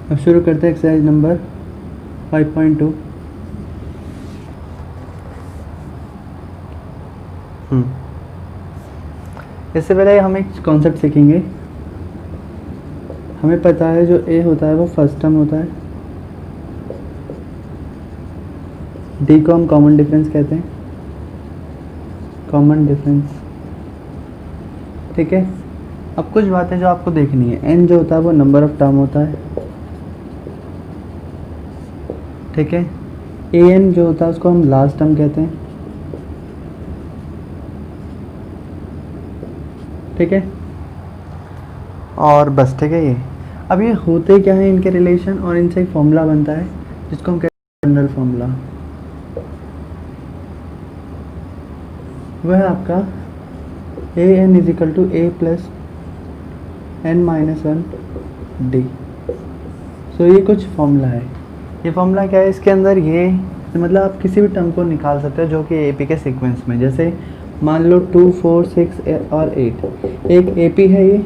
अब शुरू करते हैं एक्सरसाइज नंबर 5.2। इससे पहले हम एक कॉन्सेप्ट सीखेंगे। हमें पता है जो ए होता है वो फर्स्ट टर्म होता है, डी को हम कॉमन डिफरेंस कहते हैं, कॉमन डिफरेंस। ठीक है, अब कुछ बातें जो आपको देखनी है। एन जो होता है वो नंबर ऑफ टर्म होता है। ठीक है, ए एन जो होता है उसको हम लास्ट टर्म कहते हैं। ठीक है, और बस ठीक है। ये अब ये होते क्या है इनके रिलेशन, और इनसे एक फॉर्मूला बनता है जिसको हम कहते हैं जनरल फॉर्मूला। वह है आपका A N is equal to A plus N minus one D. So ये कुछ फॉर्मूला है। ये फॉर्मूला क्या है, इसके अंदर ये मतलब आप किसी भी टर्म को निकाल सकते हो जो कि एपी के सीक्वेंस में, जैसे मान लो 2, 4, 6 और 8 एक एपी है। ये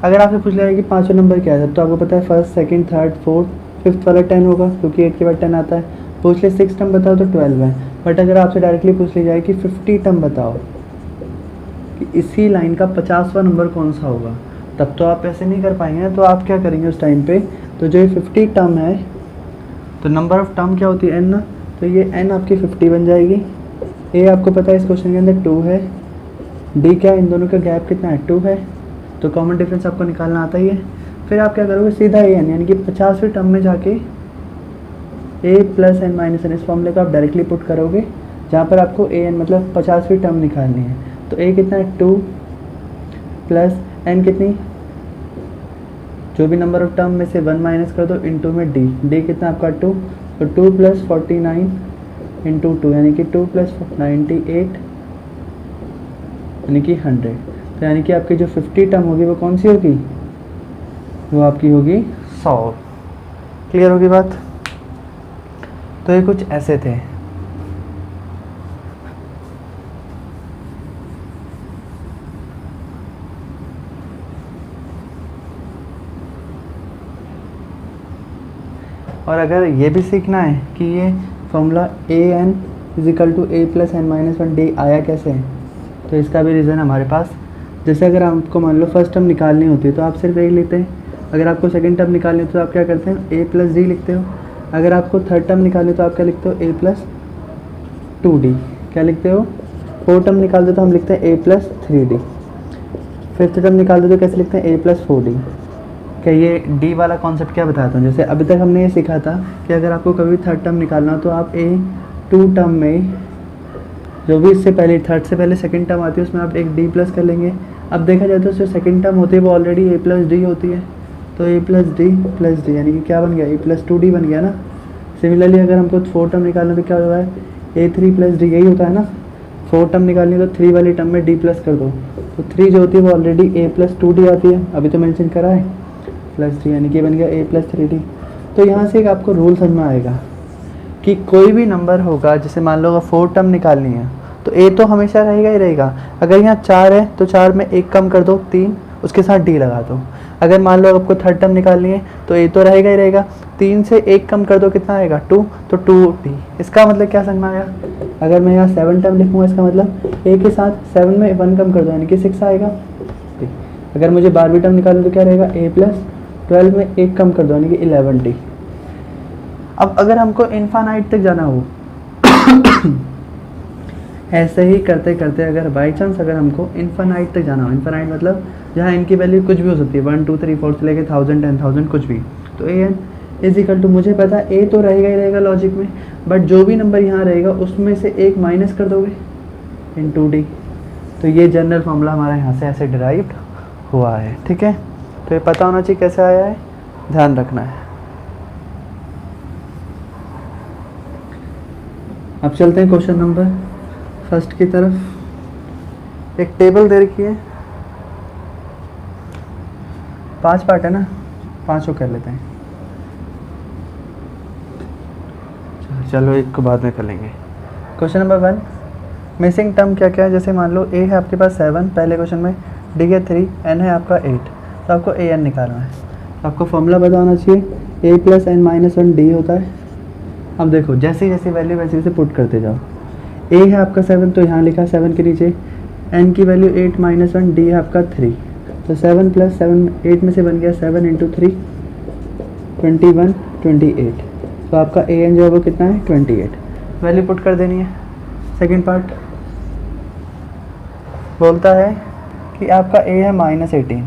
अगर आपसे पूछ लिया कि पाँचों नंबर क्या है तो आपको पता है first, second, third, fourth, fifth वाला 10 होगा क्योंकि 8 के बाद 10 आता है। पूछ ले 6 टर्म बताओ तो 12 है। बट अगर आपसे डायरेक्टली पूछ ली जाए कि 50 टर्म बताओ कि इसी लाइन का 50वां नंबर कौन सा होगा, तब तो आप ऐसे नहीं कर पाएंगे। तो आप क्या करेंगे उस टाइम पे, तो जो ये 50 टर्म है तो नंबर ऑफ टर्म क्या होती है एन ना, तो ये एन आपकी 50 बन जाएगी। ए आपको पता है इस क्वेश्चन के अंदर 2 है, डी क्या है, इन दोनों का गैप कितना है 2 है, तो कॉमन डिफरेंस आपको निकालना आता ही है। फिर आप क्या करोगे, सीधा ए एन यानी कि 50वें टर्म में जाके ए प्लस एन माइनस एन इस फॉर्मूले को आप डायरेक्टली पुट करोगे, जहाँ पर आपको ए एन मतलब 50वीं टर्म निकालनी है। तो ए कितना है 2 प्लस एन कितनी, जो भी नंबर ऑफ टर्म में से 1 माइनस कर दो, इनटू में डी कितना आपका 2, तो 2 प्लस 49 इंटू 2 यानी कि 2 प्लस 98 यानी कि 100। तो यानी कि आपकी जो 50 टर्म होगी वो कौन सी होगी, वो आपकी होगी 100। क्लियर होगी बात। तो ये कुछ ऐसे थे। और अगर ये भी सीखना है कि ये formula a N is equal to A plus N minus one d आया कैसे है, तो इसका भी रीज़न हमारे पास। जैसे अगर आपको मान लो फर्स्ट टर्म निकालनी होती है तो आप सिर्फ ए लिखते हैं। अगर आपको सेकंड टर्म निकालनी होती है तो आप क्या करते हैं, ए प्लस डी लिखते हो। अगर आपको थर्ड टर्म निकालनी हो तो आप क्या लिखते हो, ए प्लस 2d। क्या लिखते हो, फोर्थ टर्म निकाल दो तो हम लिखते हैं ए प्लस 3d। फिफ्थ टर्म निकाल दो तो कैसे लिखते हैं, ए प्लस 4d। क्या ये डी वाला कॉन्सेप्ट क्या बताता हूँ, जैसे अभी तक हमने ये सीखा था कि अगर आपको कभी थर्ड टर्म निकालना हो तो आप ए 2 टर्म में जो भी इससे पहले थर्ड से पहले सेकंड टर्म आती है उसमें आप एक डी प्लस कर लेंगे। अब देखा जाए तो जो सेकंड टर्म होती है वो ऑलरेडी ए प्लस डी होती है, तो ए प्लस डी यानी कि क्या बन गया, ए प्लस 2d बन गया ना। सिमिलरली अगर हमको फोर्थ टर्म निकालना तो क्या होगा है, ए 3 प्लस डी, यही होता है ना। फोर्थ टर्म निकालनी है तो 3 वाली टर्म में डी प्लस कर दो, तो 3 जो होती है वो ऑलरेडी ए प्लस 2d आती है, अभी तो मेंशन करा है प्लस 3 यानी कि बन गया ए प्लस 3d। तो यहाँ से एक आपको रूल समझ में आएगा कि कोई भी नंबर होगा, जैसे मान लो अगर फोर्थ टर्म निकालनी है तो ए तो हमेशा रहेगा ही रहेगा। अगर यहाँ 4 है तो 4 में 1 कम कर दो 3, उसके साथ डी लगा दो। अगर मान लो आपको थर्ड टर्म निकालनी है तो ए तो रहेगा ही रहेगा, 3 से 1 कम कर दो कितना आएगा 2, तो 2d। इसका मतलब क्या समझ में आया, अगर मैं यहाँ 7 टर्म लिखूँगा इसका मतलब ए के साथ 7 में 1 कम कर दो यानी कि 6 आएगा। अगर मुझे 12वीं टर्म निकालना तो क्या रहेगा, ए प्लस 12 में 1 कम कर दो यानी कि 11d। अब अगर हमको इन्फानाइट तक जाना हो ऐसे ही करते करते अगर बाई चांस अगर हमको इन्फानाइट तक जाना हो, इन्फानाइट मतलब जहाँ इनकी वैल्यू कुछ भी हो सकती है 1 2 3 4 से लेके 1000 10,000 कुछ भी, तो A N is equal to, मुझे पता है ए तो रहेगा ही रहेगा लॉजिक में, बट जो भी नंबर यहाँ रहेगा उसमें से एक माइनस कर दोगे इन 2d। तो ये जनरल फॉर्मूला हमारा यहाँ से ऐसे डिराइव्ड हुआ है। ठीक है, तो ये पता होना चाहिए कैसे आया है, ध्यान रखना है। अब चलते हैं क्वेश्चन नंबर फर्स्ट की तरफ। एक टेबल दे रखी है, 5 पार्ट है ना, 5 को कर लेते हैं। चलो एक को बाद में कर लेंगे। क्वेश्चन नंबर 1, मिसिंग टर्म क्या क्या है। जैसे मान लो ए है आपके पास 7 पहले क्वेश्चन में, डी है 3, एन है आपका 8, तो आपको ए एन निकालना है। आपको फॉर्मूला पता होना चाहिए, a plus N minus one d होता है। अब देखो जैसे जैसे वैल्यू वैसे वैसे पुट करते जाओ। a है आपका 7, तो यहाँ लिखा 7 के नीचे, n की वैल्यू 8 माइनस वन, डी है आपका 3, तो 7 प्लस 7 8 में से बन गया 7 इंटू 3 21 28। तो आपका a n जो है वो कितना है 28, वैल्यू पुट कर देनी है। सेकेंड पार्ट बोलता है कि आपका a है -18,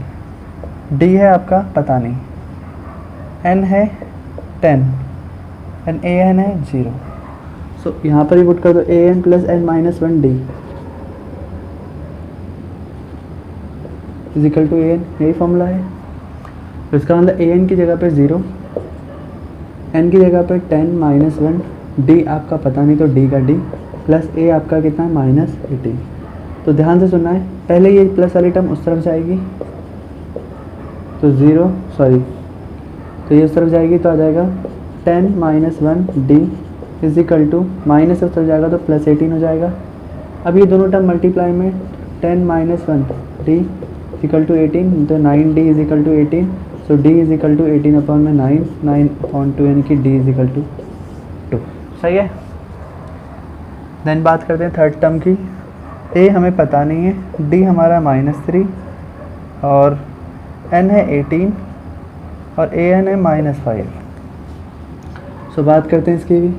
d है आपका पता नहीं, n है 10 एंड a n है 0। सो यहाँ पर ही पुट कर दो a n plus n minus one d is equal to a n, यही फॉर्मूला है। तो इसका मतलब a n की जगह पे 0, n की जगह पे 10 माइनस वन, d आपका पता नहीं तो d का d, प्लस a आपका कितना है -18। तो ध्यान से सुनना है, पहले ये प्लस वाली टर्म उस तरफ जाएगी तो 0 सॉरी, तो ये उस तरफ जाएगी तो आ जाएगा 10 minus one d is equal to, minus उस तरफ जाएगा तो प्लस 18 हो जाएगा। अब ये दोनों टर्म मल्टीप्लाई में 10 minus one d equal to 18, तो 9d is equal to 18, so d is equal to 18 upon में 9 अपॉन 2, यानी कि d इज इक्वल टू 2। सही है। देन बात करते हैं थर्ड टर्म की। a हमें पता नहीं है, d हमारा -3 और n है 18 और a n है -5। सो बात करते हैं इसकी भी,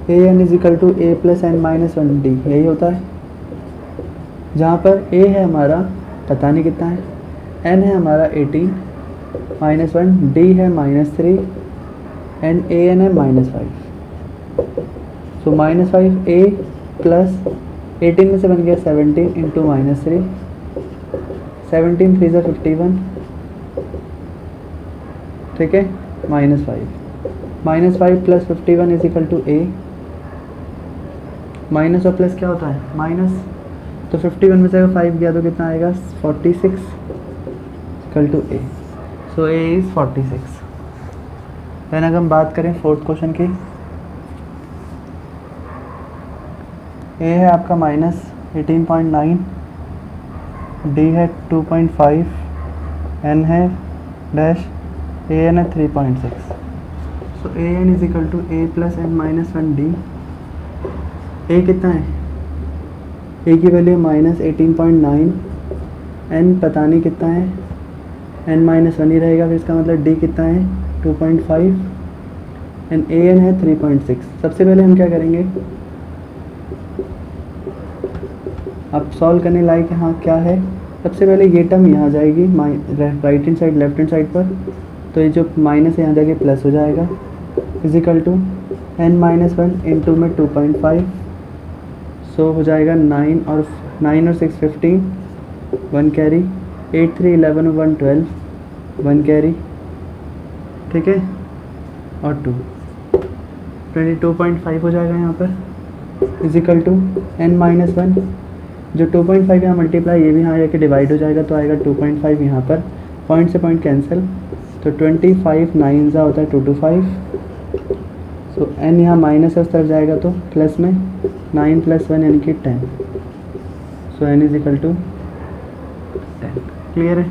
a n is equal to a plus N minus one d, यही होता है। जहाँ पर a है हमारा पता नहीं कितना है, n है हमारा 18 -1, d है -3 एंड a n है -5। सो -5 a प्लस 18 में से बन गया 17 इंटू -3, 17 3 51, ठीक है, -5 plus 51 is equal to a, minus और प्लस क्या होता है माइनस, तो 51 में से अगर 5 गया तो कितना आएगा 46 equal to a, so a is 46। Then अगर हम बात करें फोर्थ क्वेश्चन की, a है आपका -18.9, d है 2.5, n है डैश, a n है 3.6। So a n is equal to a plus N minus one d. a कितना है, a की वैल्यू -18.9, n पता नहीं कितना है, n माइनस वन ही रहेगा, फिर इसका मतलब d कितना है 2.5 एंड a n है 3.6। सबसे पहले हम क्या करेंगे, अब सॉल्व करने लायक यहाँ क्या है, सबसे पहले ये टर्म यहाँ जाएगी right hand side left hand side पर, तो ये जो माइनस है यहाँ जाके प्लस हो जाएगा, is equal to n minus one into में 2.5, सो हो जाएगा 9 और 6 15, 1 कैरी, 8 3 11 1 12, 1 कैरी, ठीक है, और 2 22.5 हो जाएगा यहाँ पर, is equal to n minus one, जो 2.5 यहाँ मल्टीप्लाई, ये भी यहाँ जाके डिवाइड हो जाएगा तो आएगा 2.5 यहाँ पर, पॉइंट से पॉइंट कैंसिल, तो 25 9 ज़ा होता है 225, सो n यहाँ माइनस है उस तरफ जाएगा तो प्लस में 9 प्लस 1 यानी कि 10, so n is equal to 10। Clear है।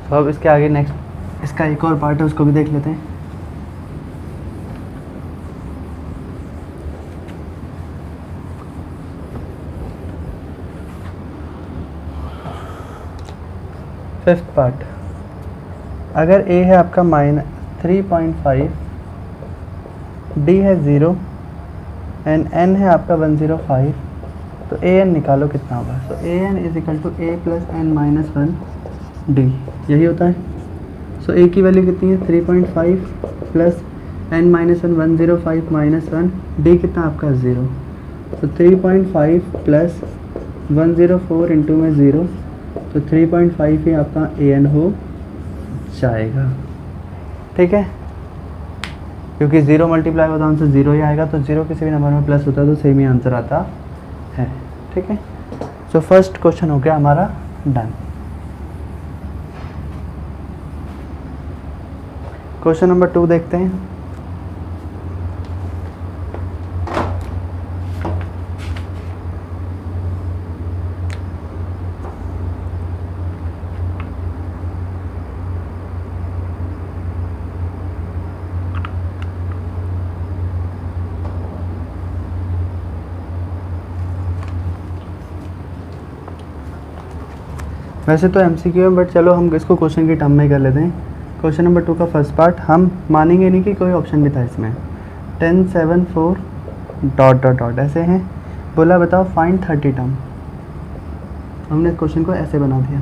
तो अब इसके आगे नेक्स्ट इसका एक और पार्ट है, उसको भी देख लेते हैं। फिफ्थ पार्ट, अगर a है आपका -3.5, d है 0 एंड n है आपका 105, तो a n निकालो कितना होगा। तो a n is equal to a plus N minus one d, यही होता है। सो a की वैल्यू कितनी है 3.5 plus n minus one 105 minus one, d कितना आपका 0, तो 3.5 प्लस 104 इंटू में 0, तो 3.5 ही आपका a n हो जाएगा, ठीक है, क्योंकि 0 मल्टीप्लाई होता है आंसर 0 ही आएगा, तो 0 किसी भी नंबर में प्लस होता है तो सेम ही आंसर आता है, ठीक है। सो फर्स्ट क्वेश्चन हो गया हमारा डन। क्वेश्चन नंबर 2 देखते हैं। वैसे तो MCQ है, बट चलो हम इसको क्वेश्चन की टर्म में कर लेते हैं। क्वेश्चन नंबर 2 का फर्स्ट पार्ट, हम मानेंगे नहीं कि कोई ऑप्शन भी था इसमें। 10 7 4 डॉट डॉट डॉट ऐसे हैं, बोला बताओ फाइंड 30 टर्म। हमने क्वेश्चन को ऐसे बना दिया,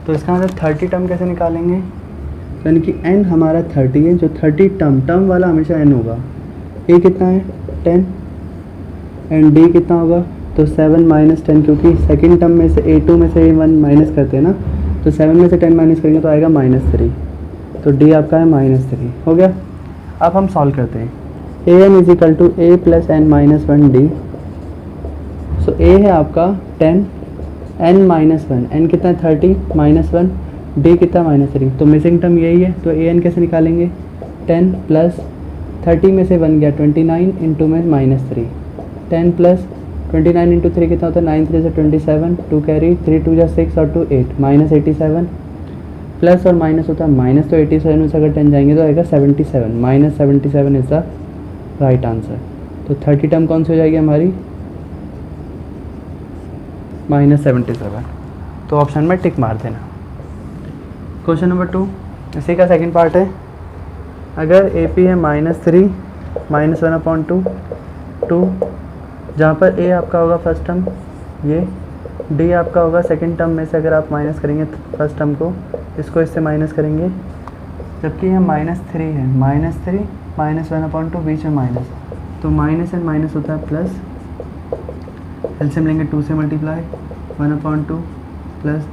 तो इसका मतलब 30 टर्म कैसे निकालेंगे, यानी कि n हमारा 30 है, जो 30 टर्म वाला हमेशा n होगा। a कितना है 10 एंड d कितना होगा, तो 7 माइनस 10, क्योंकि सेकंड टर्म में से a2 में से a1 माइनस करते हैं ना, तो 7 में से 10 माइनस करेंगे तो आएगा -3, तो d आपका है -3 हो गया। अब हम सॉल्व करते हैं, an is equal to a plus n minus 1d। So a है आपका 10 n माइनस 1, n कितना है 30 माइनस 1, d कितना -3, तो मिसिंग टर्म यही है, तो an कैसे निकालेंगे, 10 प्लस 30 में से 1 गया 29 इंटू में -3, 10 प्लस 29 इंटू 3 कितना होता है, 9 3 से 27, 2 कैरी 3 2 जा 6 और 2 8, -87, प्लस और माइनस होता है माइनस, तो 87 में से अगर 10 जाएंगे तो आएगा 77, -77 इज द राइट आंसर। तो 30 टर्म कौन सी हो जाएगी हमारी, -77, तो ऑप्शन में टिक मार देना। क्वेश्चन नंबर 2 इसी का सेकंड पार्ट है, अगर AP है -3 -1/2 2, जहाँ पर a आपका होगा फर्स्ट टर्म, ये d आपका होगा सेकंड टर्म में से, अगर आप माइनस करेंगे फर्स्ट टर्म को, इसको इससे माइनस करेंगे, जबकि यहाँ -3 है, -3 -1/2 बीच में माइनस, तो माइनस एंड माइनस होता है प्लस, एलसीएम लेंगे 2 से मल्टीप्लाई, 1/2 प्लस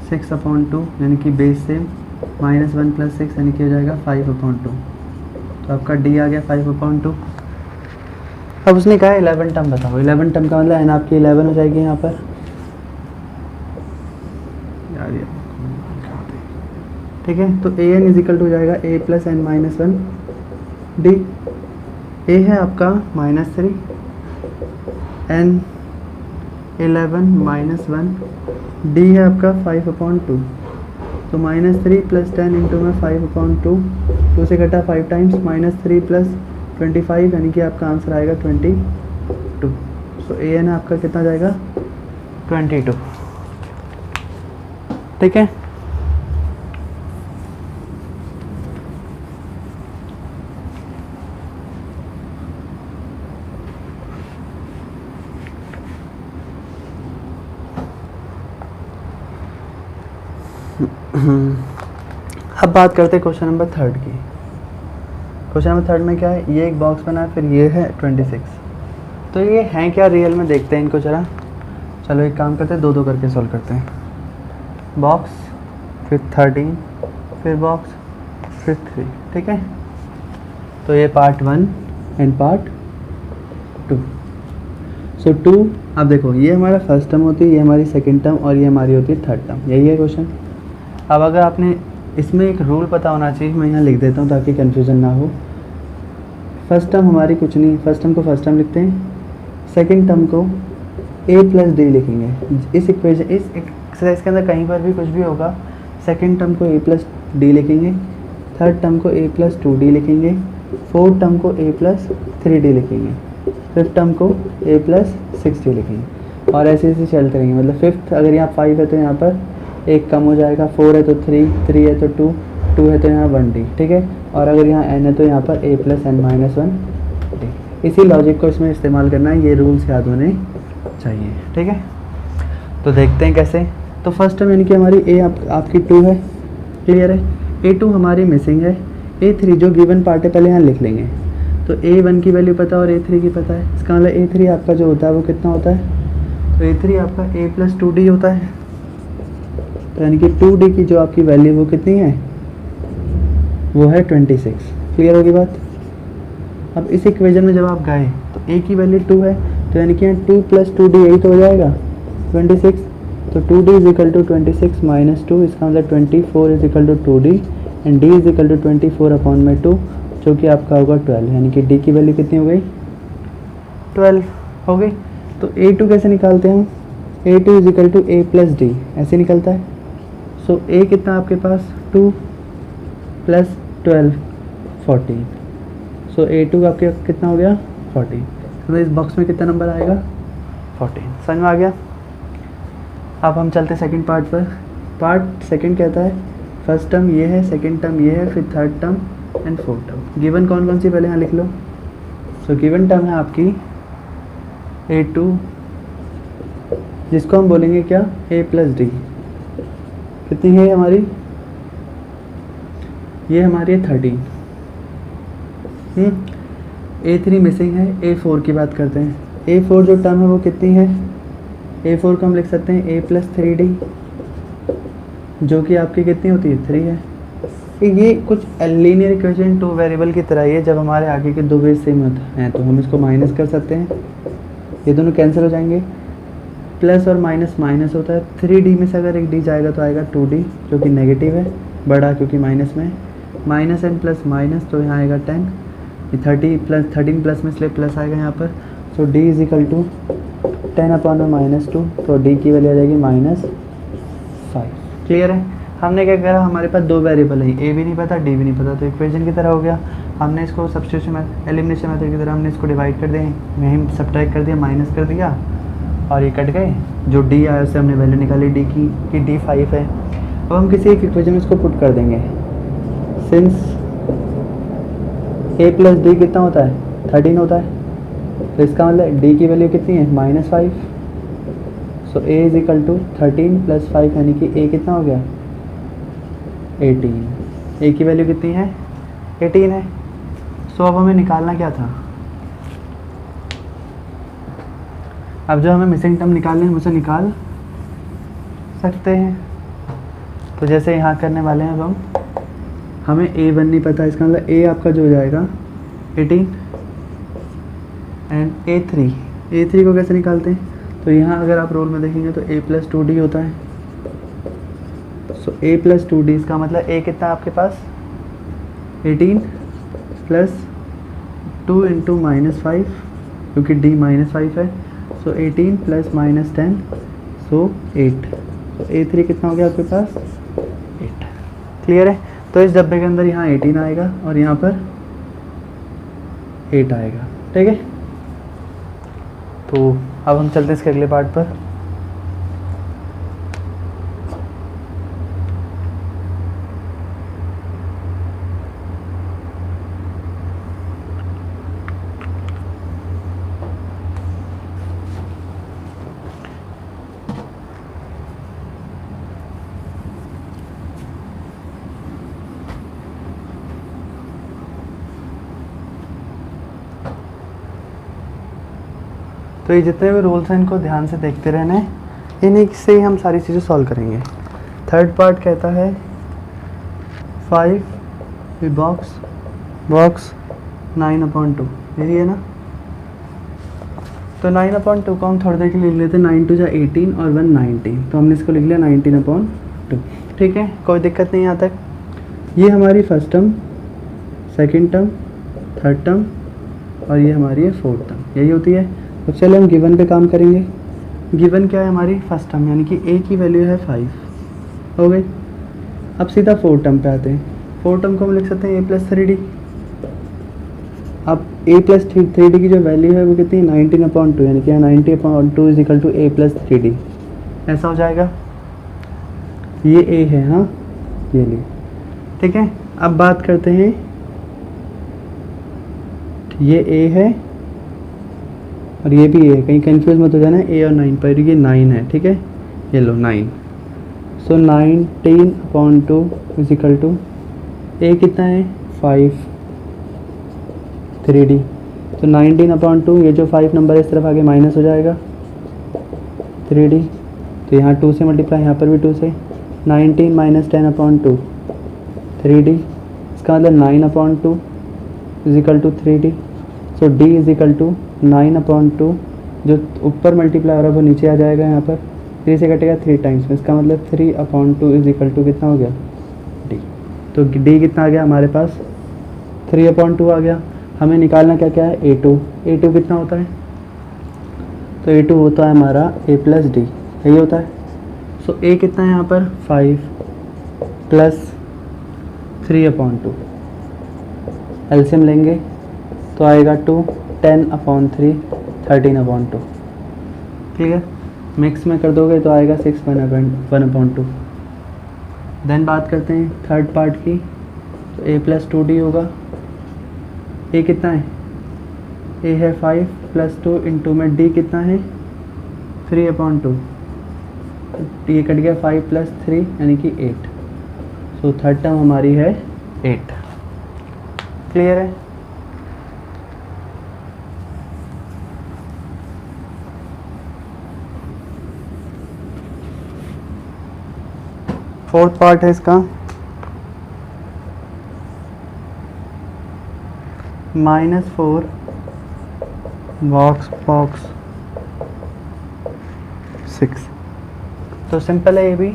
6/2, यानी कि बेस सेम, -1 + 6 यानी कि हो जाएगा 5/2, तो आपका d आ गया 5/2। अब उसने कहा 11 टर्म बताओ, 11 टर्म का मतलब n आपकी 11 हो जाएगी यहाँ पर यार, ये ठीक है। तो an इज इक्वल टू हो जाएगा a plus n minus 1 d, a है आपका -3 n 11 माइनस 1, d है आपका 5/2, तो -3 + 10 इंटू में 5/2, 2 से घटा 5 टाइम्स, -3 + 25 यानी कि आपका आंसर आएगा 22। सो an आपका कितना जाएगा 22, ठीक है। अब बात करते हैं क्वेश्चन नंबर 3 की। क्वेश्चन नंबर 3 में क्या है, ये एक बॉक्स बना है, फिर ये है 26, तो ये हैं क्या रियल में, देखते हैं इनको जरा। चलो एक काम करते हैं, 2 2 करके सॉल्व करते हैं। बॉक्स फिर 13 फिर बॉक्स फिर 3, ठीक है। तो ये पार्ट 1 एंड पार्ट 2। सो 2, अब देखो ये हमारा फर्स्ट टर्म होती है, ये हमारी सेकेंड टर्म और ये हमारी होती है थर्ड टर्म, यही है क्वेश्चन। अब अगर आपने इसमें एक रूल पता होना चाहिए, मैं यहाँ लिख देता हूँ ताकि कन्फ्यूज़न ना हो। फर्स्ट टर्म हमारी कुछ नहीं, फर्स्ट टर्म को फर्स्ट टर्म लिखते हैं, सेकंड टर्म को a प्लस d लिखेंगे। इस इक्वेशन, इस एक्सरसाइज के अंदर कहीं पर भी कुछ भी होगा, सेकंड टर्म को a प्लस d लिखेंगे, थर्ड टर्म को a प्लस 2d लिखेंगे, फोर्थ टर्म को a प्लस 3d लिखेंगे, फिफ्थ टर्म को a प्लस 6d लिखेंगे, और ऐसे ऐसे चलते रहेंगे। मतलब फिफ्थ अगर यहाँ 5 है तो यहाँ पर एक कम हो जाएगा, 4 है तो 3, 3 है तो 2, 2 है तो यहाँ 1d, ठीक है। और अगर यहाँ n है तो यहाँ पर a plus n minus 1d। इसी लॉजिक को इसमें इस्तेमाल करना है, ये रूल्स याद होने चाहिए, ठीक है। तो देखते हैं कैसे। तो फर्स्ट टर्म यानी कि हमारी a आपकी 2 है, क्लियर है। a2 हमारी मिसिंग है, a3 जो गिवन पार्ट है पहले यहाँ लिख लेंगे। तो a1 की वैल्यू पता है और a3 की पता है, इसका मतलब a3 आपका जो होता है वो कितना होता है, तो a3 आपका a प्लस 2d होता है। तो यानी कि 2d की जो आपकी वैल्यू वो कितनी है, वो है 26। क्लियर होगी बात। अब इस इक्वेशन में जब आप गए तो a की वैल्यू 2 है, तो यानी कि यहाँ 2 + 2d यही तो हो जाएगा 26। तो 2d is equal to 26 minus 2, इसका मतलब 24 is equal to 2d and d is equal to 24/2, जो कि आपका होगा 12। यानी कि d की वैल्यू कितनी हो गई, 12 हो गई। तो a2 कैसे निकालते हैं हम, a2 is equal to a plus d, ऐसे निकलता है। सो a कितना आपके पास 2 + 12 14। सो a2 आपके कितना हो गया 14। तो इस बॉक्स में कितना नंबर आएगा 14। समझ में आ गया। अब हम चलते सेकंड पार्ट पर। पार्ट सेकंड कहता है फर्स्ट टर्म ये है, सेकंड टर्म ये है, फिर third term and fourth term. Given कौन कौन सी पहले यहाँ लिख लो। सो गिवन टर्म है आपकी a2, जिसको हम बोलेंगे क्या, a प्लस डी। कितनी है हमारी, ये हमारी है 13। a3 मिसिंग है, a4 की बात करते हैं। a4 जो टर्म है वो कितनी है, a4 को हम लिख सकते हैं a प्लस 3d, जो कि आपकी कितनी होती है 3 है। ये कुछ लीनियर इक्वेशन 2 वेरिएबल की तरह ही है। जब हमारे आगे के 2 बेस सेम हैं तो हम इसको माइनस कर सकते हैं, ये दोनों कैंसिल हो जाएंगे। प्लस और माइनस माइनस होता है, 3d में से अगर एक d जाएगा तो आएगा 2d, जो कि नेगेटिव है, बड़ा क्योंकि माइनस में। माइनस एंड प्लस माइनस, तो यहाँ आएगा 10। 13 प्लस में इसलिए प्लस आएगा यहाँ पर। सो d इज इक्वल टू 10/-2, तो d की वैल्यू आ जाएगी -5। क्लियर है। हमने क्या करा, हमारे पास 2 वेरिएबल है, a भी नहीं पता, d भी नहीं पता, तो इक्वेशन की तरह हो गया। हमने इसको सब्स्टिट्यूशन एलिमिनेशन मेथड की तरह हमने इसको डिवाइड कर दिया, यहीं सब्ट्रैक्ट कर दिया, माइनस कर दिया और ये कट गए। जो d आया उससे हमने वैल्यू निकाली d की, कि d 5 है। अब हम किसी एक इक्वेशन में इसको पुट कर देंगे। सिंस a प्लस डी कितना होता है, 13 होता है, तो इसका मतलब d की वैल्यू कितनी है, -5। सो a इज इक्वल टू 13 + 5, यानी कि a कितना हो गया 18। a की वैल्यू कितनी है 18 है। सो अब हमें निकालना क्या था, अब जो हमें मिसिंग टर्म निकालने हैं उसे निकाल सकते हैं। तो जैसे यहाँ करने वाले हैं अब हमें a1 नहीं पता, इसका मतलब a आपका जो हो जाएगा 18 एंड a3 को कैसे निकालते हैं। तो यहाँ अगर आप रोल में देखेंगे तो a + 2d होता है। सो a + 2d, इसका मतलब a कितना है आपके पास 18 + 2 × -5, क्योंकि d -5 है। सो 18 + -10, सो 8। तो a3 कितना हो गया आपके पास 8। क्लियर है। तो इस डब्बे के अंदर यहाँ 18 आएगा और यहाँ पर 8 आएगा, ठीक है। तो अब हम चलते हैं इसके अगले पार्ट पर। तो ये जितने भी रूल्स हैं इनको ध्यान से देखते रहना है, इन्हीं से ही हम सारी चीज़ें सॉल्व करेंगे। थर्ड पार्ट कहता है 5 बॉक्स 9/2, यही है ना। तो 9/2 को हम थोड़ी देर के लिए लिख लेते हैं। 9 × 2 = 18 और 1 19, तो हमने इसको लिख लिया 19/2। ठीक है, कोई दिक्कत नहीं यहाँ तक। ये हमारी first term, second term, third term और ये हमारी है फोर्थ टर्म, यही होती है। तो चलिए हम गिवन पे काम करेंगे। गिवन क्या है हमारी फर्स्ट टर्म, यानी कि a की वैल्यू है 5 हो गई। अब सीधा फोर्थ टर्म पे आते हैं। फोर्थ टर्म को हम लिख सकते हैं a + 3d। अब a + 3d की जो वैल्यू है वो कितनी 19/2, यानी कि 90/2 = a + 3d, ऐसा हो जाएगा। ये a है, हाँ ये लिए, ठीक है। अब बात करते हैं, ये a है और ये भी है, कहीं कंफ्यूज मत हो जाना a और 9 पर, ये 9 है, ठीक है, ये लो 9। सो 19/2 = a कितना है 5 3d। तो 19/2, ये जो 5 नंबर है इस तरफ आगे माइनस हो जाएगा 3d, तो यहाँ 2 से मल्टीप्लाई, यहाँ पर भी 2 से। 19 - 10/2 3d, इसका मतलब 9/2 = 3d। सो d = 9/2, जो ऊपर मल्टीप्लाई हो रहा है वो नीचे आ जाएगा, यहाँ पर 3 से कटेगा 3 टाइम्स में, इसका मतलब 3/2 = कितना हो गया d। तो d कितना आ गया हमारे पास 3/2 आ गया। हमें निकालना क्या क्या है a2 कितना होता है, तो a2 होता है हमारा a + d, यही होता है। सो a कितना है यहाँ पर 5 + 3/2, एलसीएम लेंगे तो आएगा 2, 10/3 13/2। क्लियर। मिक्स में कर दोगे तो आएगा 6 1/2। देन बात करते हैं थर्ड पार्ट की, तो a प्लस 2d होगा। a कितना है, a है 5 प्लस 2 इंटू में d कितना है 3/2, ये कट गया 5 प्लस 3 यानी कि 8। सो थर्ड टर्म हमारी है 8। क्लियर है। फोर्थ पार्ट है इसका -4 बॉक्स 6। तो सिंपल है ये भी,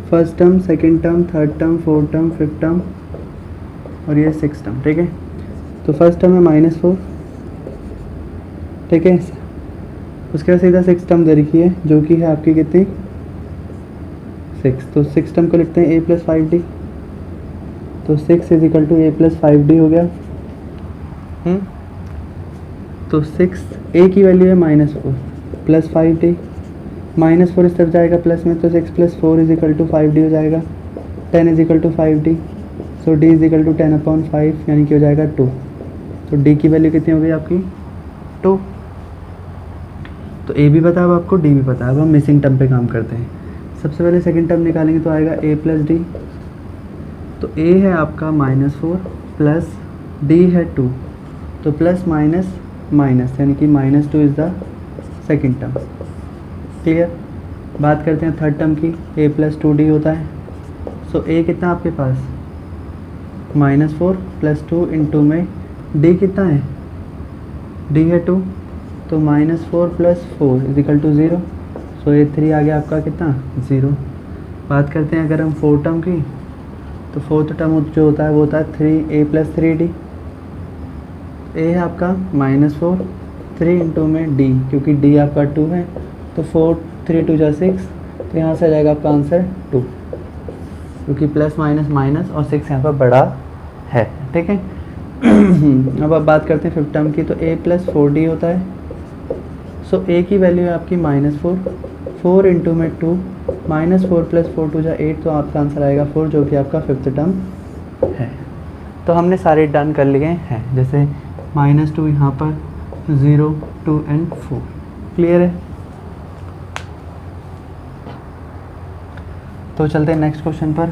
first term, second term, third term, fourth term, fifth term और ये सिक्स टर्म। ठीक है, तो फर्स्ट टर्म है -4, ठीक है। उसके बाद सीधा सिक्स टर्म दे रखी है जो कि है आपकी कितनी 6। तो सिक्स टर्म को लिखते हैं a प्लस 5d, तो 6 is equal to a plus 5d हो गया। तो 6 a की वैल्यू है -4 प्लस 5d, -4 इस तरफ जाएगा प्लस में, तो 6 plus 4 is equal to 5d हो जाएगा। 10 is equal to 5d, so d is equal to 10/5 यानी कि हो जाएगा 2। तो d की वैल्यू कितनी हो गई आपकी 2। तो a भी पता है अब आपको, d भी पता है। अब हम मिसिंग टर्म पे काम करते हैं। सबसे पहले सेकंड टर्म निकालेंगे तो आएगा a प्लस डी। तो a है आपका -4 प्लस d है 2, तो प्लस माइनस माइनस यानी कि -2 is the second term. Clear. बात करते हैं थर्ड टर्म की, a प्लस 2d होता है। सो a कितना आपके पास -4 प्लस 2 इंटू में d कितना है, d है 2, तो -4 प्लस 4 इज इक्वल टू 0। सो ये 3 आ गया आपका कितना 0। बात करते हैं अगर हम फोर्थ टर्म की, तो फोर्थ टर्म जो होता है वो होता है 3a प्लस 3d। a है आपका -4, 3 इंटू में d, क्योंकि d आपका 2 है, तो 4 3 2 जा 6, तो यहाँ से आ जाएगा आपका आंसर 2, क्योंकि प्लस माइनस माइनस और 6 यहाँ पर बड़ा है। ठीक है। अब आप बात करते हैं फिफ्थ टर्म की, तो a प्लस 4d होता है। सो a की वैल्यू है आपकी -4, 4 इंटू में 2, -4 प्लस 4 2 जा 8, तो आपका आंसर आएगा 4, जो कि आपका फिफ्थ टर्म है। तो हमने सारे डन कर लिए हैं, जैसे -2 यहाँ पर, 0 2 एंड 4। क्लियर है। तो चलते हैं नेक्स्ट क्वेश्चन पर।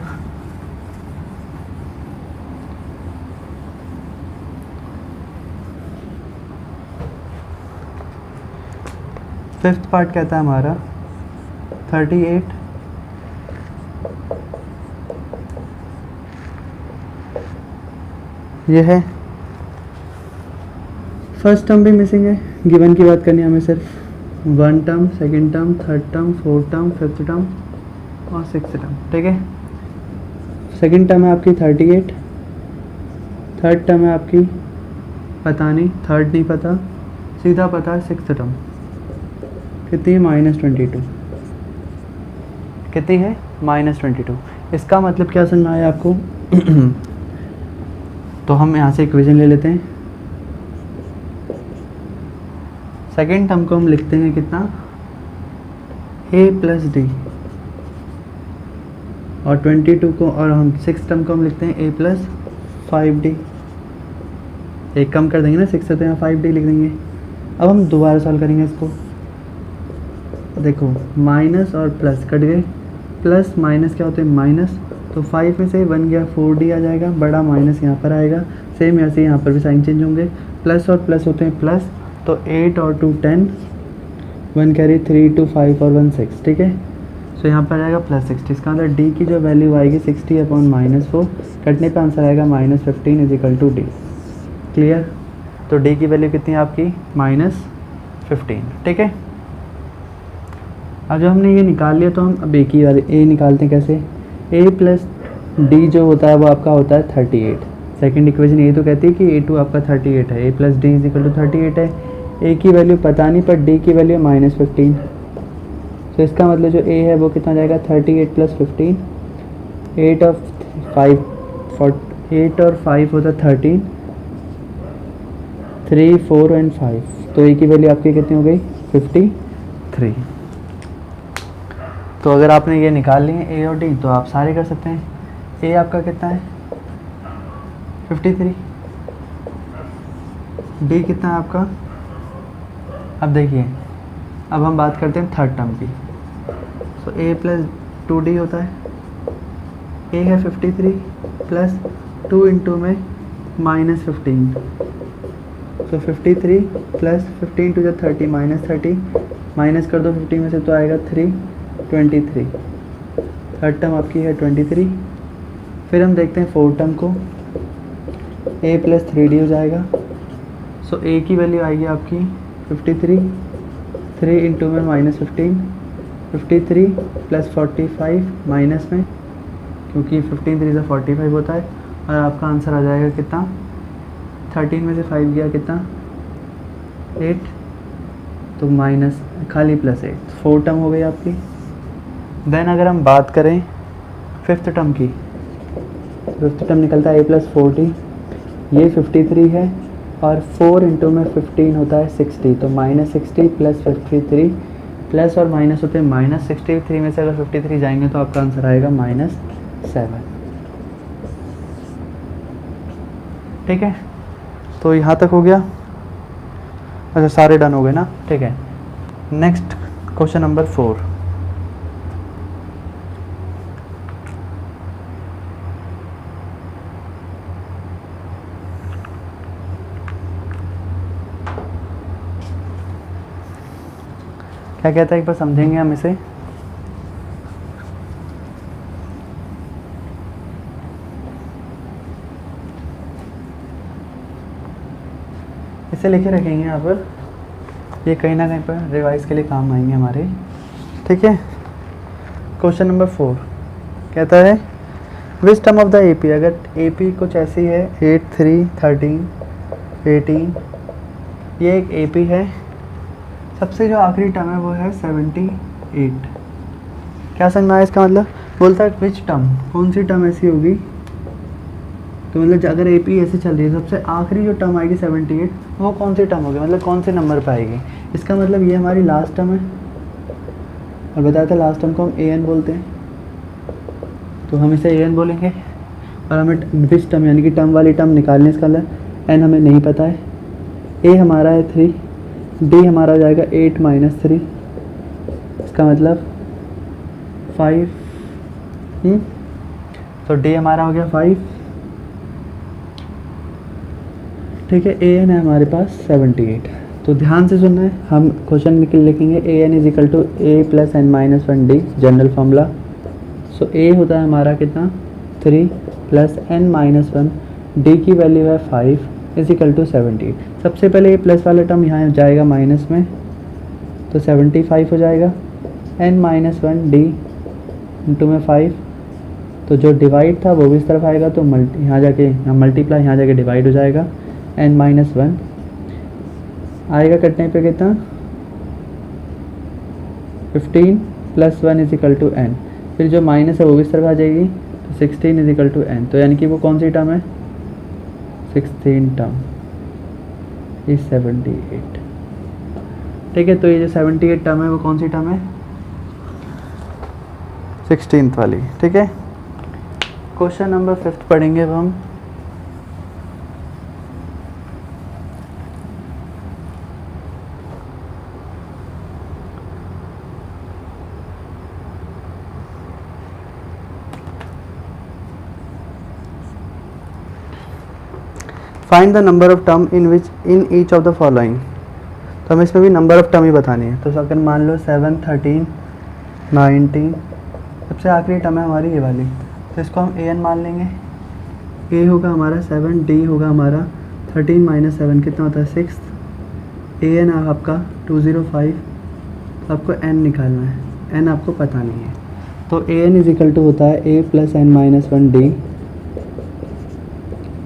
फिफ्थ पार्ट कहता है हमारा 38 ये है। फर्स्ट टर्म भी मिसिंग है, गिवन की बात करनी है हमें सिर्फ। One term, second term, third term, fourth term, fifth term और सिक्स्थ टर्म। ठीक है। सेकंड टर्म है आपकी 38, थर्ड टर्म है आपकी पता नहीं, थर्ड नहीं पता, सीधा पता है सिक्स्थ टर्म कितनी है -22। कितनी है -22। इसका मतलब क्या समझ में आया आपको? तो हम यहाँ से इक्वेशन ले लेते हैं। सेकेंड टर्म को हम लिखते हैं कितना a प्लस डी, और 22 को, और हम सिक्स टर्म को हम लिखते हैं a प्लस 5d। एक कम कर देंगे ना 6 से, तो यहाँ 5d लिख देंगे। अब हम दोबारा सॉल्व करेंगे इसको। देखो माइनस और प्लस कट गए, प्लस माइनस क्या होते हैं माइनस, तो 5 में से 1 गया 4d आ जाएगा, बड़ा माइनस यहाँ पर आएगा। सेम ऐसे यहाँ पर भी साइन चेंज होंगे, प्लस और प्लस होते हैं प्लस, तो 8 और 2 10, 1 कैरी 3 2 5 और 1 6। ठीक है। सो यहाँ पर आएगा +60। इसका अंदर d की जो वैल्यू आएगी 60/-4, कटने पर आंसर आएगा -15 is equal to d। Clear. तो d की वैल्यू कितनी है आपकी -15। ठीक है। अब जब हमने ये निकाल लिया, तो हम अब एक ही बार a निकालते हैं। कैसे? a प्लस डी जो होता है वो आपका होता है 38। सेकंड इक्वेशन ये तो कहती है कि a2 आपका 38 है, a plus d is equal to 38 है। a की वैल्यू पता नहीं, पर d की वैल्यू -15। तो इसका मतलब जो a है वो कितना जाएगा 38 + 15, 8 और 5 होता है 13, 3 4 एंड 5, तो a की वैल्यू आपकी कितनी हो गई 53। तो अगर आपने ये निकाल लिए ए और डी तो आप सारे कर सकते हैं। ए आपका कितना है 53, डी कितना है आपका। अब देखिए, अब हम बात करते हैं थर्ड टर्म की। तो ए प्लस 2d होता है, ए है 53 प्लस 2 इंटू में -15, तो 53 प्लस 15 टू द 30 -30 माइनस कर दो 50 में से तो आएगा 3 23। थर्ड टर्म आपकी है 23। फिर हम देखते हैं फोर्थ टर्म को, a प्लस 3d हो जाएगा। सो a की वैल्यू आएगी आपकी 53, 3 इंटू में -15, 53 प्लस 45 माइनस में, क्योंकि 15 3 से 45 होता है, और आपका आंसर आ जाएगा कितना, 13 में से 5 गया कितना 8, तो माइनस खाली +8, फोर्थ टर्म हो गई आपकी। देन अगर हम बात करें फिफ्थ टर्म की, फिफ्थ टर्म निकलता है a प्लस 4d, ये 53 है और 4 इंटू में 15 होता है 60, तो -60 प्लस 53, प्लस और माइनस होते हैं -63 में से अगर 53 जाएंगे तो आपका आंसर आएगा -7। ठीक है, तो यहाँ तक हो गया। अच्छा, सारे डन हो गए ना। ठीक है, नेक्स्ट क्वेश्चन नंबर 4। क्या कहता है, एक बार समझेंगे हम इसे। इसे लिखे रखेंगे यहाँ पर, ये कहीं ना कहीं पर रिवाइज के लिए काम आएंगे हमारे। ठीक है, क्वेश्चन नंबर 4 कहता है which term of the AP, अगर AP कुछ ऐसी है 8 3 13 18, ये एक AP है, सबसे जो आखिरी टर्म है वो है 78। क्या समझ में आया इसका मतलब, बोलता है विच टर्म, कौन सी टर्म ऐसी होगी, तो मतलब अगर AP ऐसे चल रही है सबसे आखिरी जो टर्म आएगी 78, वो कौन सी टर्म होगी, मतलब कौन से नंबर पर आएगी। इसका मतलब ये हमारी लास्ट टर्म है, और बताया था लास्ट टर्म को हम AN बोलते हैं, तो हम इसे AN बोलेंगे। और हमें विच टर्म यानी कि टर्म वाली टर्म निकालने, इसका मतलब N हमें नहीं पता है, A हमारा है 3, D हमारा हो जाएगा 8 - 3, इसका मतलब 5, तो D हमारा हो गया 5। ठीक है, AN है हमारे पास 78। तो ध्यान से सुनना है, हम क्वेश्चन लिखेंगे AN is equal to A plus N minus 1D, general formula. So A होता है हमारा कितना 3 प्लस N माइनस 1, D की वैल्यू है 5 इज इक्वल टू 78। सबसे पहले ये प्लस वाला टर्म यहाँ जाएगा माइनस में, तो 75 हो जाएगा, N माइनस 1D इंटू में 5, तो जो डिवाइड था वो भी इस तरफ आएगा, तो यहाँ जाके यहाँ मल्टीप्लाई, यहाँ जाके डिवाइड हो जाएगा, N माइनस 1 आएगा कटने पे कितना 15 plus 1 is equal to N, फिर जो माइनस है वो भी इस तरफ आ जाएगी, तो 16 इज इक्वल टू N, तो यानी कि वो कौन सी टर्म है 16 टर्म इज 78। ठीक है, तो ये जो 78 टर्म है वो कौन सी टर्म है 16th वाली। ठीक है, क्वेश्चन नंबर 5 पढ़ेंगे अब हम। Find the number of term in which in each of the following, तो हमें इसमें भी नंबर ऑफ टर्म ही बतानी है। तो अगर मान लो 7 13 19, सबसे आखिरी टर्म है हमारी ये वाली, तो इसको हम AN मान लेंगे। A होगा हमारा 7, D होगा हमारा 13 माइनस 7 कितना होता है 6, AN आपका 205, आपको N निकालना है, N आपको पता नहीं है, तो AN इज इक्वल टू होता है A plus N minus 1D।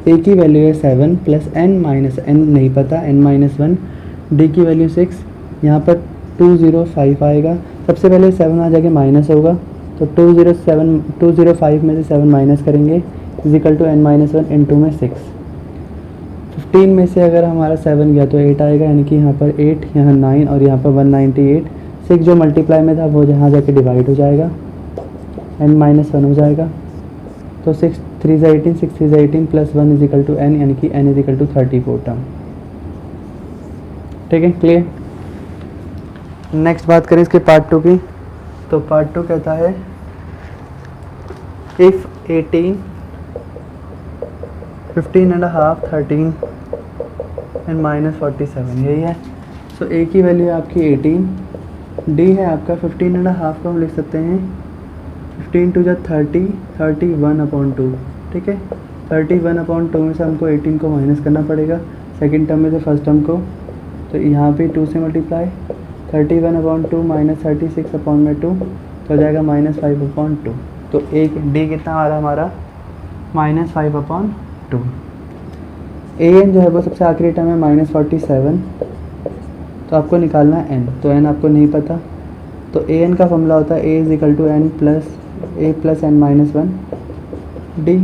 A की वैल्यू है 7 प्लस N माइनस N नहीं पता, N माइनस 1, D की वैल्यू 6, यहाँ पर 205 आएगा, सबसे पहले 7 आ जाके माइनस होगा, तो 205 में से 7 माइनस करेंगे is equal to N minus 1 into में 6। 15 में से अगर हमारा 7 गया तो 8 आएगा, यानी कि यहाँ पर 8, यहाँ 9 और यहाँ पर 198, 6 जो मल्टीप्लाई में था वो यहाँ जाके डिवाइड हो जाएगा, n-1 हो जाएगा। तो 6 3 18, 6 3 18 plus 1 is equal to n, यानी कि n is equal to 34 term. ठीक है, क्लियर। नेक्स्ट बात करें इसके पार्ट 2 की। तो पार्ट 2 कहता है इफ़ 18, 15.5, 13 एंड -47, यही है। सो ए की वैल्यू है आपकी 18, डी है आपका 15.5 को हम लिख सकते हैं 15 टू 30, 31/2। ठीक है, 31/2 में से हमको 18 को माइनस करना पड़ेगा सेकंड टर्म में से फर्स्ट टर्म को। तो यहाँ पे 2 से मल्टीप्लाई, 31/2 माइनस 36/2 तो हो जाएगा -5/2। तो एक डी कितना आ रहा है हमारा -5/2। ए एन जो है वो सबसे आखिरी टर्म है -47, तो आपको निकालना है एन। तो एन आपको नहीं पता, तो ए एन का फॉर्मूला होता है A is equal to N plus A plus N minus 1 D.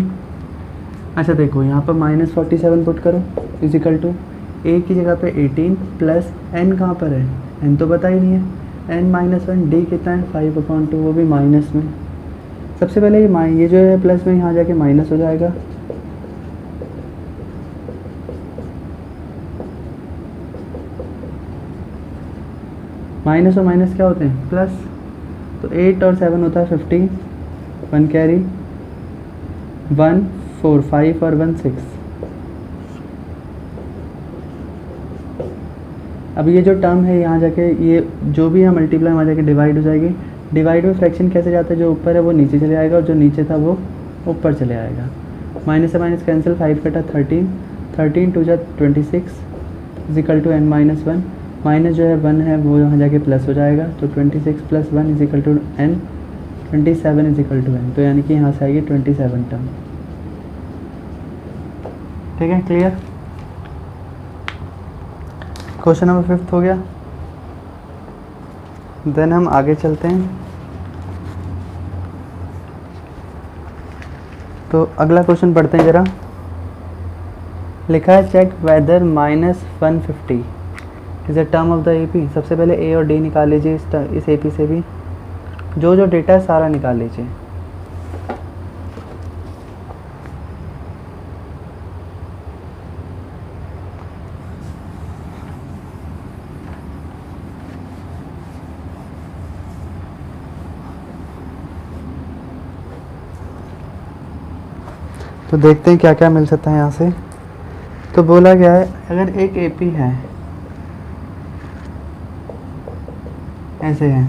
अच्छा देखो यहाँ पर -47 पुट करो इज इक्वल टू ए की जगह पे 18 प्लस एन कहाँ पर है, एन तो पता ही नहीं है, n-1 डी कितना है 5/2, वो भी माइनस में। सबसे पहले ये जो है प्लस में यहाँ जाके माइनस हो जाएगा, माइनस और माइनस क्या होते हैं प्लस। तो 8 और 7 होता है 50, 1 कैरी, 1 4 5 और 1 6। अब ये जो टर्म है यहाँ जाके ये जो भी है मल्टीप्लाई वहाँ जाके डिवाइड हो जाएगी। डिवाइड में फ्रैक्शन कैसे जाता है, जो ऊपर है वो नीचे चले आएगा और जो नीचे था वो ऊपर चले आएगा। माइनस से माइनस कैंसिल, 5 कटा 13, 13 टू जा 26 is equal to n-1। Minus जो है 1 है वो यहाँ जाके प्लस हो जाएगा, तो 26 plus 1 is equal to n, 27 is equal to n। तो यानी कि यहाँ से आएगी 27 टर्म। ठीक है, क्लियर। क्वेश्चन नंबर 5 हो गया। देन हम आगे चलते हैं। तो अगला क्वेश्चन पढ़ते हैं ज़रा। लिखा है check whether -150 is a term of the AP. सबसे पहले ए और डी निकाल लीजिए इस एपी से भी, जो जो डेटा है सारा निकाल लीजिए। तो देखते हैं क्या क्या मिल सकता है यहाँ से। तो बोला गया है अगर एक एपी है, ऐसे है,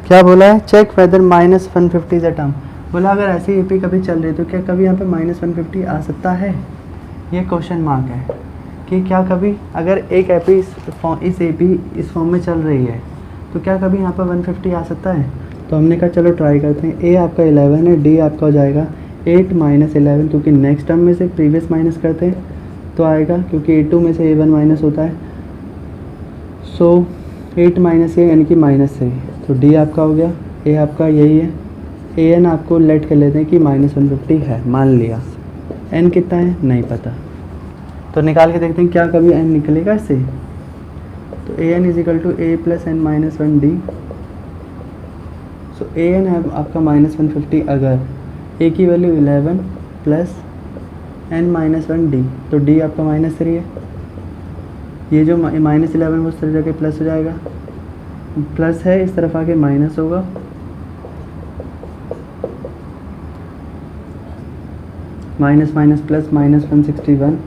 क्या बोला है check whether -150 is a term. बोला अगर ऐसी एपी कभी चल रही तो क्या कभी यहाँ पे -150 आ सकता है, ये क्वेश्चन मार्क है कि क्या कभी अगर एक एपी इस एपी इस फॉर्म में चल रही है तो क्या कभी यहाँ पर 150 आ सकता है। तो हमने कहा चलो ट्राई करते हैं। ए आपका 11 है, डी आपका हो जाएगा 8 माइनस 11, क्योंकि नेक्स्ट टर्म में से प्रीवियस माइनस करते हैं तो आएगा, क्योंकि A2 में से A1 माइनस होता है। सो 8 माइनस ए यानी कि माइनस 3। तो डी आपका हो गया, ए आपका यही है, AN आपको लेट कर लेते हैं कि -150 है, मान लिया। N कितना है नहीं पता, तो निकाल के देखते हैं क्या कभी N निकलेगा इससे। तो AN is equal to A plus n-1D। So AN है आपका -150 अगर ए की वैल्यू 11 प्लस n-1D, तो डी आपका -3 है। ये जो -11 वो उस तरफ जाके प्लस हो जाएगा, प्लस है इस तरफ आके माइनस होगा, minus minus plus -161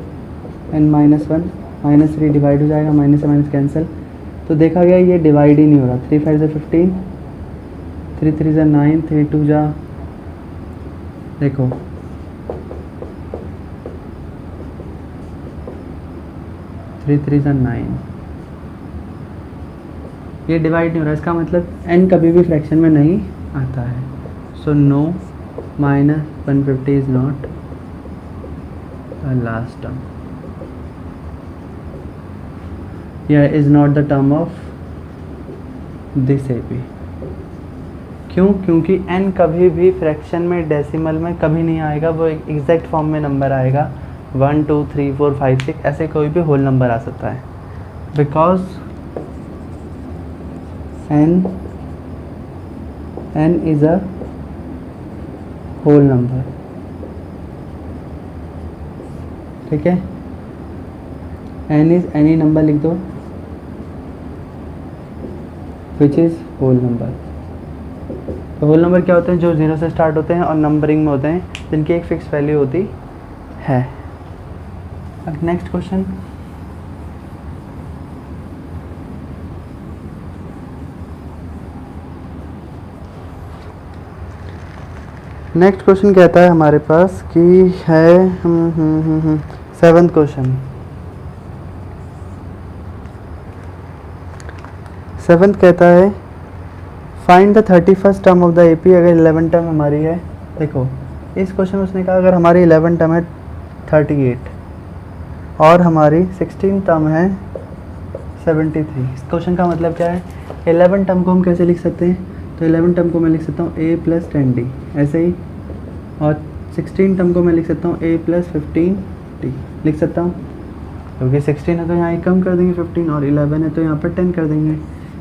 n-1 -3 divide हो जाएगा, माइनस से माइनस कैंसिल। तो देखा गया ये डिवाइड ही नहीं हो रहा। 3 5 से 15, 3 3 से 9, 3 2 जा देखो 3 3 से 9, ये डिवाइड नहीं हो रहा। इसका मतलब n कभी भी फ्रैक्शन में नहीं आता है। So no -150 is not the last term, या is not the term of this AP. क्यों? क्योंकि n कभी भी फ्रैक्शन में डेसिमल में कभी नहीं आएगा, वो एक एग्जैक्ट फॉर्म में नंबर आएगा। 1 2 3 4 5 6 ऐसे कोई भी होल नंबर आ सकता है, because n n is a whole number, ठीक है। n इज़ एनी नंबर लिख दो विच इज़ होल नंबर। तो होल नंबर क्या होते हैं? जो 0 से स्टार्ट होते हैं और नंबरिंग में होते हैं, जिनकी एक फिक्स वैल्यू होती है। अब नेक्स्ट क्वेश्चन, नेक्स्ट क्वेश्चन कहता है हमारे पास कि है 7th क्वेश्चन। 7th कहता है find the 31st term of the AP. अगर 11 टर्म हमारी है, देखो इस क्वेश्चन में उसने कहा अगर हमारी 11 टर्म है 38 और हमारी 16 टर्म है 73। इस क्वेश्चन का मतलब क्या है? 11 टर्म को हम कैसे लिख सकते हैं? तो 11 टर्म को मैं लिख सकता हूँ a + 10d ऐसे ही, और 16 टर्म को मैं लिख सकता हूँ a + 15d लिख सकता हूँ, क्योंकि 16 है तो यहाँ कम कर देंगे 15 और 11 है तो यहाँ पर 10 कर देंगे।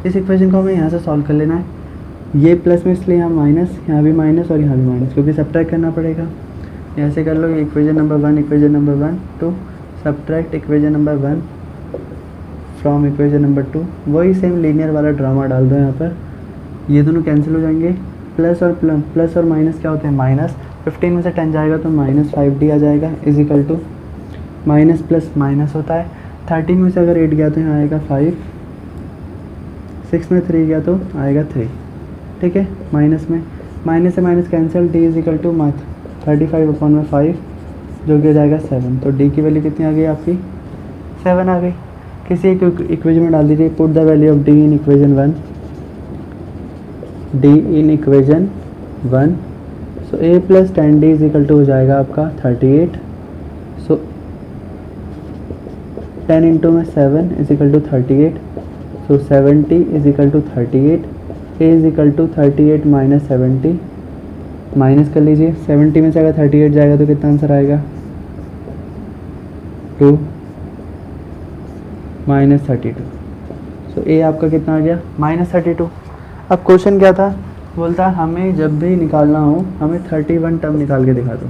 इस इक्वेशन को हमें यहाँ से सॉल्व कर लेना है। ये प्लस में इसलिए यहाँ माइनस, यहाँ भी माइनस और यहाँ भी माइनस, क्योंकि सब्ट्रैक्ट करना पड़ेगा। ऐसे कर लो, ये equation number 1, equation number 1 to subtract equation number 1 from equation number 2। वही सेम लीनियर वाला ड्रामा डाल दो यहाँ पर, ये दोनों कैंसिल हो जाएंगे। प्लस और माइनस क्या होते हैं? माइनस। 15 में से 10 जाएगा तो -5d आ जाएगा, is equal to minus plus minus होता है। 13 में से अगर 8 गया तो यहाँ आएगा 5, 6 में 3 गया तो आएगा 3, ठीक है। माइनस में माइनस से minus cancel, d is equal to 35/5 जो कि हो जाएगा 7। तो d की वैल्यू कितनी आ गई आपकी? 7 आ गई। किसी एक इक्वेशन में डाल दीजिए, put the value of d in equation 1, d in equation 1। So a + 10d is equal to हो जाएगा आपका 38। सो 10 इंटू में 7 is equal to 38। So 70 is equal to 38। a is equal to 38 - 70, minus कर लीजिए। 70 में से अगर 38 जाएगा तो कितना आंसर आएगा? 2 - 32। सो a आपका कितना आ गया? -32। अब क्वेश्चन क्या था? बोलता हमें जब भी निकालना हो हमें 31 टर्म निकाल के दिखा दो।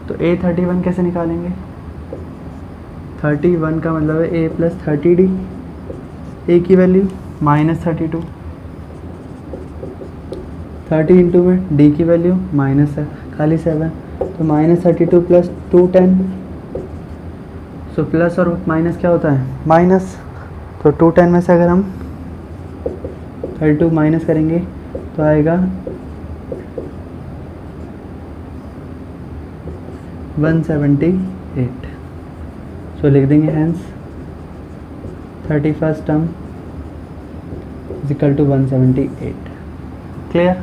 तो a 31 कैसे निकालेंगे? 31 का मतलब है a + 30d, a की वैल्यू -32, 30 इंटू में d की वैल्यू खाली 7, तो -32 + 210। सो प्लस और माइनस क्या होता है? माइनस। तो 210 में से अगर हम 32 माइनस करेंगे तो आएगा 178। सो लिख देंगे hence 31st term is equal to 178। Clear?